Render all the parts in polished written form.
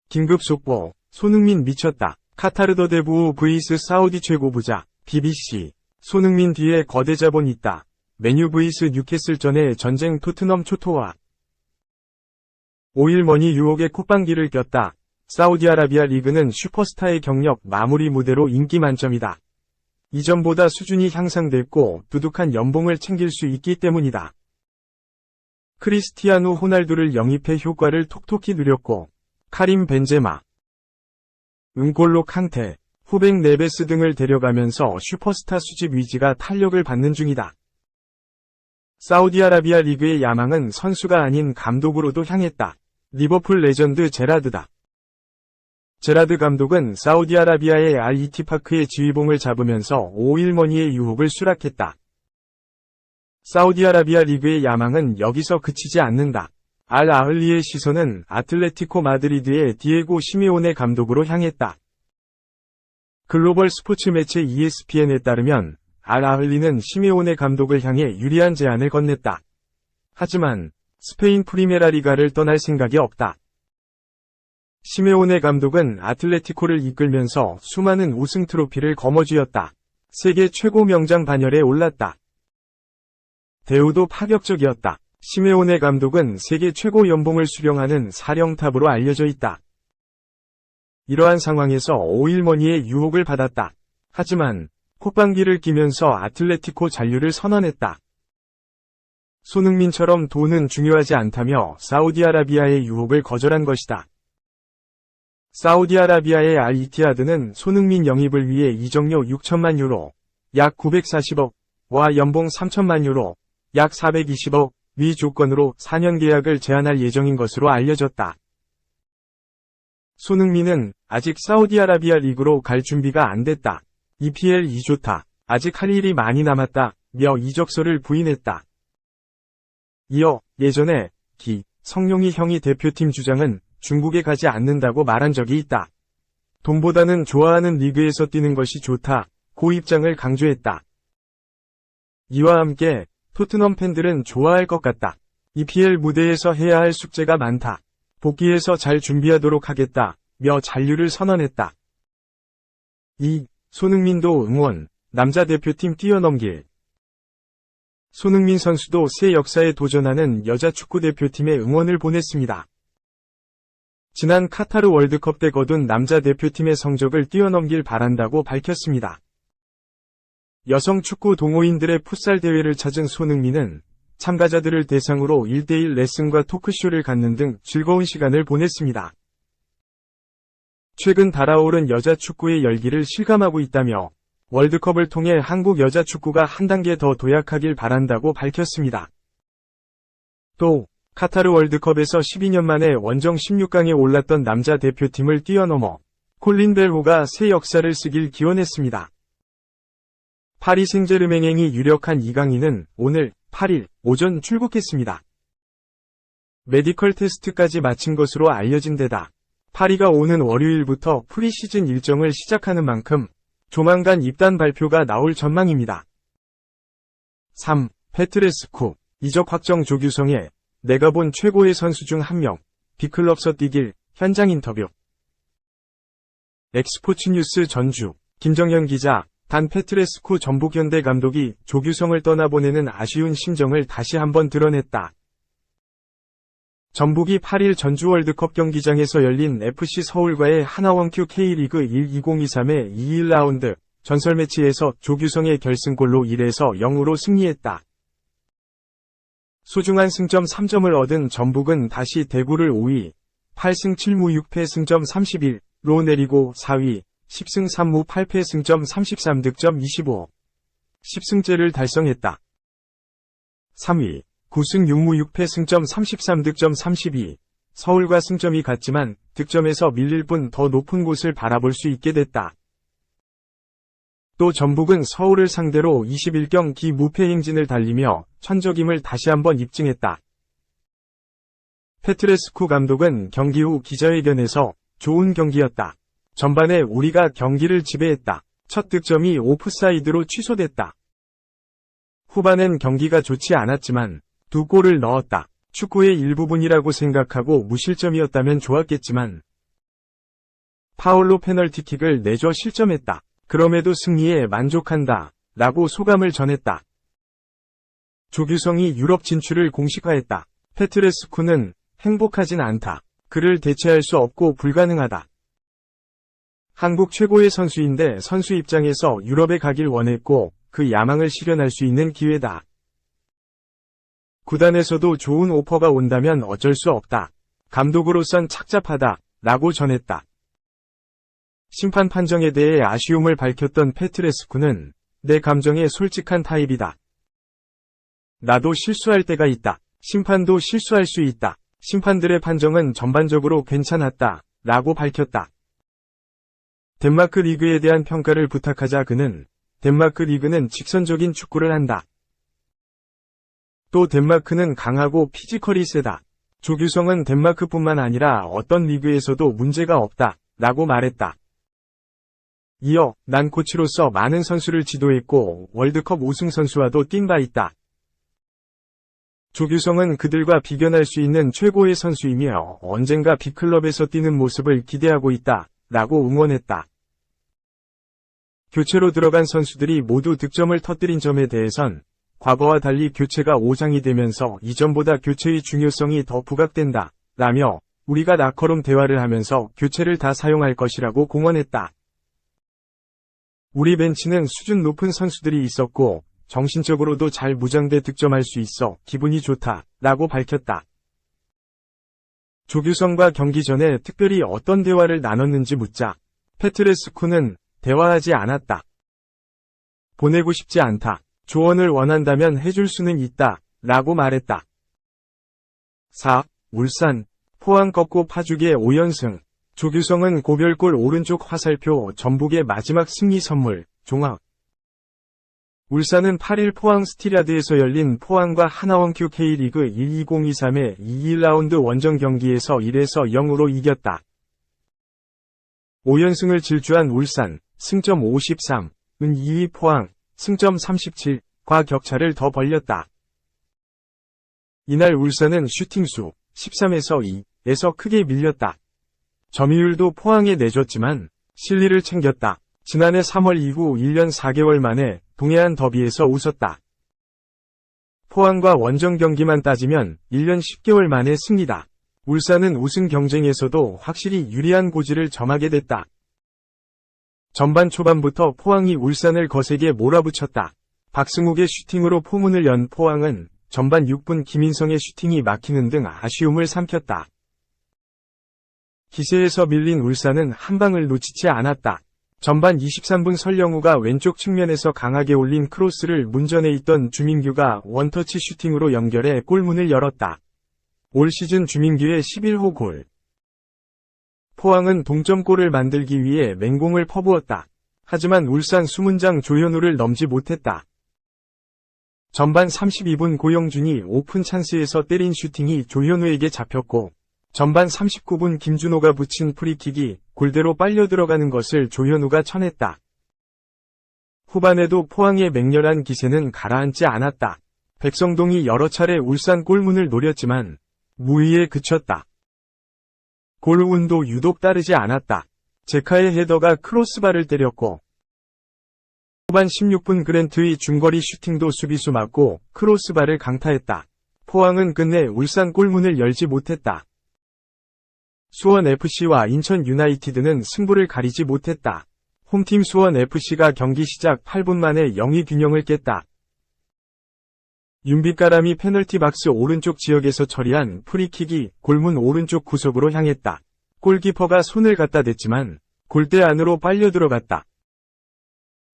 긴급 속보, 손흥민 미쳤다. 카타르 더 대부 vs 사우디 최고부자, BBC. 손흥민 뒤에 거대 자본 있다. 맨유 vs 뉴캐슬전의 전쟁 토트넘 초토화. 5일 머니 유혹의 콧방귀를 꼈다. 사우디아라비아 리그는 슈퍼스타의 경력 마무리 무대로 인기 만점이다. 이전보다 수준이 향상됐고 두둑한 연봉을 챙길 수 있기 때문이다. 크리스티아누 호날두를 영입해 효과를 톡톡히 누렸고 카림 벤제마, 은골로 캉테, 후백 네베스 등을 데려가면서 슈퍼스타 수집 위지가 탄력을 받는 중이다. 사우디아라비아 리그의 야망은 선수가 아닌 감독으로도 향했다. 리버풀 레전드 제라드다. 제라드 감독은 사우디아라비아의 알-이티파크의 지휘봉을 잡으면서 5일 머니의 유혹을 수락했다. 사우디아라비아 리그의 야망은 여기서 그치지 않는다. 알-아흘리의 시선은 아틀레티코 마드리드의 디에고 시메오네 감독으로 향했다. 글로벌 스포츠 매체 ESPN에 따르면 알-아흘리는 시메오네 감독을 향해 유리한 제안을 건넸다. 하지만 스페인 프리메라 리가를 떠날 생각이 없다. 시메오네 감독은 아틀레티코를 이끌면서 수많은 우승 트로피를 거머쥐었다. 세계 최고 명장 반열에 올랐다. 대우도 파격적이었다. 시메오네 감독은 세계 최고 연봉을 수령하는 사령탑으로 알려져 있다. 이러한 상황에서 5일 머니의 유혹을 받았다. 하지만 콧방귀를 뀌면서 아틀레티코 잔류를 선언했다. 손흥민처럼 돈은 중요하지 않다며 사우디아라비아의 유혹을 거절한 것이다. 사우디아라비아의 알-이티하드는 손흥민 영입을 위해 이적료 6천만 유로, 약 940억와 연봉 3천만 유로, 약 420억 위 조건으로 4년 계약을 제안할 예정인 것으로 알려졌다. 손흥민은 아직 사우디아라비아 리그로 갈 준비가 안 됐다. EPL 좋다. 아직 할 일이 많이 남았다. 며 이적설을 부인했다. 이어 예전에 성룡이 형이 대표팀 주장은 중국에 가지 않는다고 말한 적이 있다. 돈보다는 좋아하는 리그에서 뛰는 것이 좋다. 고 입장을 강조했다. 이와 함께 토트넘 팬들은 좋아할 것 같다. EPL 무대에서 해야 할 숙제가 많다. 복귀해서 잘 준비하도록 하겠다. 며 잔류를 선언했다. 손흥민도 응원, 남자 대표팀 뛰어넘길. 손흥민 선수도 새 역사에 도전하는 여자 축구대표팀에 응원을 보냈습니다. 지난 카타르 월드컵 때 거둔 남자 대표팀의 성적을 뛰어넘길 바란다고 밝혔습니다. 여성 축구 동호인들의 풋살 대회를 찾은 손흥민은 참가자들을 대상으로 1대1 레슨과 토크쇼를 갖는 등 즐거운 시간을 보냈습니다. 최근 달아오른 여자 축구의 열기를 실감하고 있다며 월드컵을 통해 한국 여자 축구가 한 단계 더 도약하길 바란다고 밝혔습니다. 또 카타르 월드컵에서 12년 만에 원정 16강에 올랐던 남자 대표팀을 뛰어넘어 콜린 벨호가 새 역사를 쓰길 기원했습니다. 파리 생제르맹행이 유력한 이강인은 오늘 8일 오전 출국했습니다. 메디컬 테스트까지 마친 것으로 알려진 데다 파리가 오는 월요일부터 프리시즌 일정을 시작하는 만큼 조만간 입단 발표가 나올 전망입니다. 3. 페트레스쿠 이적 확정 조규성의 내가 본 최고의 선수 중 한 명, B클럽서 뛰길 현장 인터뷰. 엑스포츠 뉴스 전주 김정현 기자 단 페트레스쿠 전북현대 감독이 조규성을 떠나보내는 아쉬운 심정을 다시 한번 드러냈다. 전북이 8일 전주 월드컵 경기장에서 열린 FC 서울과의 하나원큐 K리그 1-2023의 2일 라운드 전설 매치에서 조규성의 결승골로 1에서 0으로 승리했다. 소중한 승점 3점을 얻은 전북은 다시 대구를 5위, 8승 7무 6패 승점 31로 내리고 4위, 10승 3무 8패 승점 33득점 25, 10승째를 달성했다. 3위, 9승 6무 6패 승점 33득점 32, 서울과 승점이 같지만 득점에서 밀릴 뿐 더 높은 곳을 바라볼 수 있게 됐다. 또 전북은 서울을 상대로 21경기 무패 행진을 달리며 천적임을 다시 한번 입증했다. 페트레스쿠 감독은 경기 후 기자회견에서 좋은 경기였다. 전반에 우리가 경기를 지배했다. 첫 득점이 오프사이드로 취소됐다. 후반엔 경기가 좋지 않았지만 2골을 넣었다. 축구의 일부분이라고 생각하고 무실점이었다면 좋았겠지만 파울로 페널티킥을 내줘 실점했다. 그럼에도 승리에 만족한다. 라고 소감을 전했다. 조규성이 유럽 진출을 공식화했다. 페트레스쿠는 행복하진 않다. 그를 대체할 수 없고 불가능하다. 한국 최고의 선수인데 선수 입장에서 유럽에 가길 원했고 그 야망을 실현할 수 있는 기회다. 구단에서도 좋은 오퍼가 온다면 어쩔 수 없다. 감독으로선 착잡하다. 라고 전했다. 심판 판정에 대해 아쉬움을 밝혔던 페트레스쿠는 내 감정에 솔직한 타입이다. 나도 실수할 때가 있다. 심판도 실수할 수 있다. 심판들의 판정은 전반적으로 괜찮았다. 라고 밝혔다. 덴마크 리그에 대한 평가를 부탁하자 그는 덴마크 리그는 직선적인 축구를 한다. 또 덴마크는 강하고 피지컬이 세다. 조규성은 덴마크뿐만 아니라 어떤 리그에서도 문제가 없다. 라고 말했다. 이어 난 코치로서 많은 선수를 지도했고 월드컵 우승 선수와도 뛴 바 있다. 조규성은 그들과 비견할 수 있는 최고의 선수이며 언젠가 빅클럽에서 뛰는 모습을 기대하고 있다. 라고 응원했다. 교체로 들어간 선수들이 모두 득점을 터뜨린 점에 대해선 과거와 달리 교체가 5장이 되면서 이전보다 교체의 중요성이 더 부각된다. 라며 우리가 나처럼 대화를 하면서 교체를 다 사용할 것이라고 공언했다. 우리 벤치는 수준 높은 선수들이 있었고 정신적으로도 잘 무장돼 득점할 수 있어 기분이 좋다. 라고 밝혔다. 조규성과 경기 전에 특별히 어떤 대화를 나눴는지 묻자 페트레스쿠는 대화하지 않았다. 보내고 싶지 않다. 조언을 원한다면 해줄 수는 있다. 라고 말했다. 4. 울산, 포항 꺾고 파죽의 5연승. 조규성은 고별골 오른쪽 화살표 전북의 마지막 승리 선물, 종합. 울산은 8일 포항 스틸야드에서 열린 포항과 하나원큐 K리그 1-2023의 2-1라운드 원정 경기에서 1-0로 0으로 이겼다. 5연승을 질주한 울산, 승점 53, 은 2위 포항, 승점 37과 격차를 더 벌렸다. 이날 울산은 슈팅수 13에서 2에서 크게 밀렸다. 점유율도 포항에 내줬지만 실리를 챙겼다. 지난해 3월 이후 1년 4개월 만에 동해안 더비에서 웃었다. 포항과 원정 경기만 따지면 1년 10개월 만에 승리다. 울산은 우승 경쟁에서도 확실히 유리한 고지를 점하게 됐다. 전반 초반부터 포항이 울산을 거세게 몰아붙였다. 박승욱의 슈팅으로 포문을 연 포항은 전반 6분 김인성의 슈팅이 막히는 등 아쉬움을 삼켰다. 기세에서 밀린 울산은 한 방을 놓치지 않았다. 전반 23분 설영우가 왼쪽 측면에서 강하게 올린 크로스를 문전에 있던 주민규가 원터치 슈팅으로 연결해 골문을 열었다. 올 시즌 주민규의 11호 골. 포항은 동점골을 만들기 위해 맹공을 퍼부었다. 하지만 울산 수문장 조현우를 넘지 못했다. 전반 32분 고영준이 오픈 찬스에서 때린 슈팅이 조현우에게 잡혔고 전반 39분 김준호가 붙인 프리킥이 골대로 빨려 들어가는 것을 조현우가 쳐냈다. 후반에도 포항의 맹렬한 기세는 가라앉지 않았다. 백성동이 여러 차례 울산 골문을 노렸지만 무의에 그쳤다. 골운도 유독 따르지 않았다. 제카의 헤더가 크로스바를 때렸고 후반 16분 그랜트의 중거리 슈팅도 수비수 맞고 크로스바를 강타했다. 포항은 끝내 울산 골문을 열지 못했다. 수원FC와 인천 유나이티드는 승부를 가리지 못했다. 홈팀 수원FC가 경기 시작 8분 만에 영위 균형을 깼다. 윤빛가람이 페널티 박스 오른쪽 지역에서 처리한 프리킥이 골문 오른쪽 구석으로 향했다. 골키퍼가 손을 갖다 댔지만 골대 안으로 빨려 들어갔다.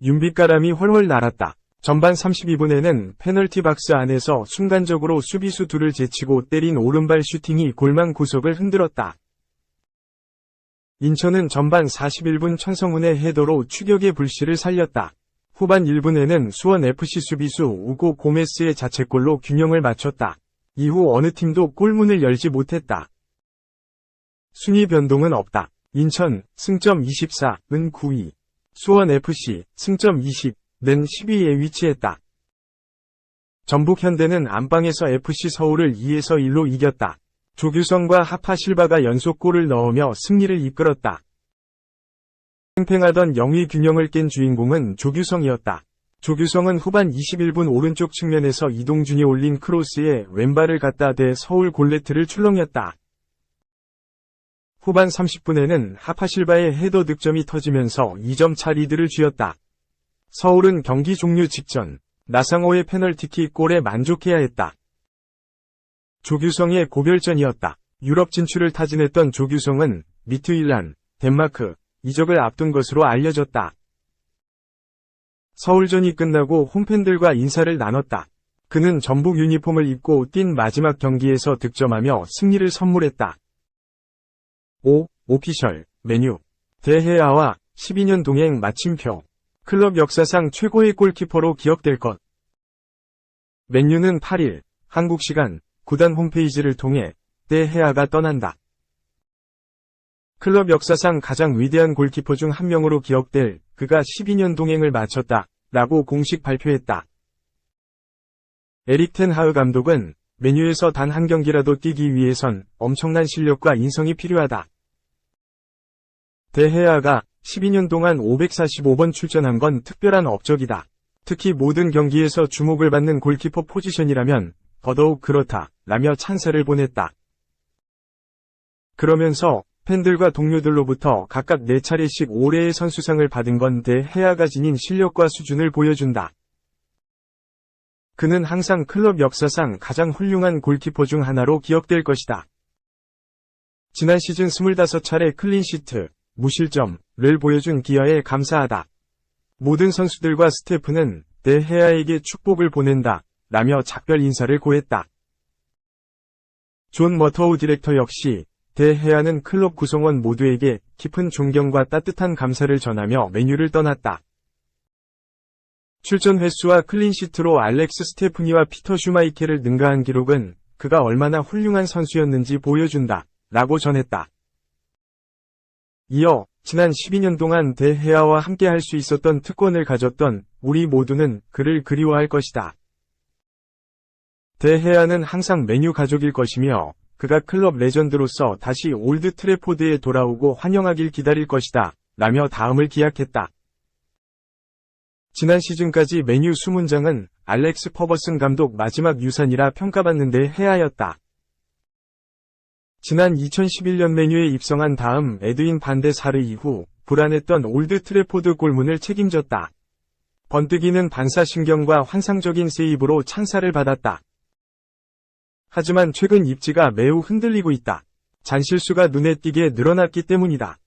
윤빛가람이 훨훨 날았다. 전반 32분에는 페널티 박스 안에서 순간적으로 수비수 둘을 제치고 때린 오른발 슈팅이 골망 구석을 흔들었다. 인천은 전반 41분 천성훈의 헤더로 추격의 불씨를 살렸다. 후반 1분에는 수원FC 수비수 우고 고메스의 자책골로 균형을 맞췄다. 이후 어느 팀도 골문을 열지 못했다. 순위 변동은 없다. 인천, 승점 24, 은 9위. 수원FC, 승점 20, 는 10위에 위치했다. 전북 현대는 안방에서 FC 서울을 2-1로 이겼다. 조규성과 하파실바가 연속골을 넣으며 승리를 이끌었다. 팽팽하던 영위 균형을 깬 주인공은 조규성이었다. 조규성은 후반 21분 오른쪽 측면에서 이동준이 올린 크로스에 왼발을 갖다 대 서울 골네트를 출렁였다. 후반 30분에는 하파실바의 헤더 득점이 터지면서 2점 차 리드를 쥐었다. 서울은 경기 종료 직전 나상호의 페널티킥 골에 만족해야 했다. 조규성의 고별전이었다. 유럽 진출을 타진했던 조규성은 미트윌란, 덴마크, 이적을 앞둔 것으로 알려졌다. 서울전이 끝나고 홈팬들과 인사를 나눴다. 그는 전북 유니폼을 입고 뛴 마지막 경기에서 득점하며 승리를 선물했다. 오피셜, 메뉴. 대헤아와 12년 동행 마침표. 클럽 역사상 최고의 골키퍼로 기억될 것. 맨유는 8일, 한국 시간, 구단 홈페이지를 통해 대헤아가 떠난다. 클럽 역사상 가장 위대한 골키퍼 중 한 명으로 기억될 그가 12년 동행을 마쳤다. 라고 공식 발표했다. 에릭 텐 하흐 감독은 맨유에서 단 한 경기라도 뛰기 위해선 엄청난 실력과 인성이 필요하다. 대헤아가 12년 동안 545번 출전한 건 특별한 업적이다. 특히 모든 경기에서 주목을 받는 골키퍼 포지션이라면 더더욱 그렇다. 라며 찬사를 보냈다. 그러면서 팬들과 동료들로부터 각각 4차례씩 올해의 선수상을 받은 건 대헤아가 지닌 실력과 수준을 보여준다. 그는 항상 클럽 역사상 가장 훌륭한 골키퍼 중 하나로 기억될 것이다. 지난 시즌 25차례 클린시트, 무실점을 보여준 기여에 감사하다. 모든 선수들과 스태프는 대헤아에게 축복을 보낸다. 라며 작별 인사를 고했다. 존 머터우 디렉터 역시 대헤아는 클럽 구성원 모두에게 깊은 존경과 따뜻한 감사를 전하며 맨유를 떠났다. 출전 횟수와 클린시트로 알렉스 스테프니와 피터 슈마이켈을 능가한 기록은 그가 얼마나 훌륭한 선수였는지 보여준다. 라고 전했다. 이어 지난 12년 동안 대헤아와 함께 할 수 있었던 특권을 가졌던 우리 모두는 그를 그리워할 것이다. 대헤아는 항상 맨유 가족일 것이며 그가 클럽 레전드로서 다시 올드 트래포드에 돌아오고 환영하길 기다릴 것이다. 라며 다음을 기약했다. 지난 시즌까지 맨유 수문장은 알렉스 퍼거슨 감독 마지막 유산이라 평가받는데 헤아였다. 지난 2011년 맨유에 입성한 다음 에드윈 반데 사르 이후 불안했던 올드 트래포드 골문을 책임졌다. 번뜩이는 반사신경과 환상적인 세이브로 찬사를 받았다. 하지만 최근 입지가 매우 흔들리고 있다. 잔실수가 눈에 띄게 늘어났기 때문이다.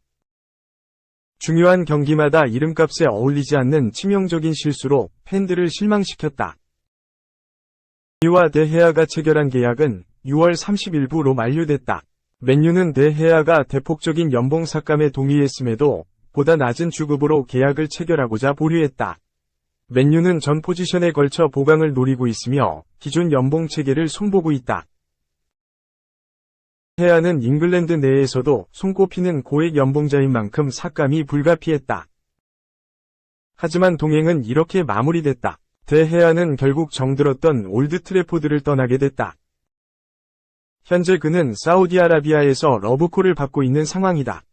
중요한 경기마다 이름값에 어울리지 않는 치명적인 실수로 팬들을 실망시켰다. 이와 대헤아가 체결한 계약은 6월 30일부로 만료됐다. 맨유는 대헤아가 대폭적인 연봉 삭감에 동의했음에도 보다 낮은 주급으로 계약을 체결하고자 보류했다. 맨유는 전 포지션에 걸쳐 보강을 노리고 있으며 기존 연봉 체계를 손보고 있다. 헤아는 잉글랜드 내에서도 손꼽히는 고액 연봉자인 만큼 삭감이 불가피했다. 하지만 동행은 이렇게 마무리됐다. 대헤아는 결국 정들었던 올드 트래포드를 떠나게 됐다. 현재 그는 사우디아라비아에서 러브콜을 받고 있는 상황이다.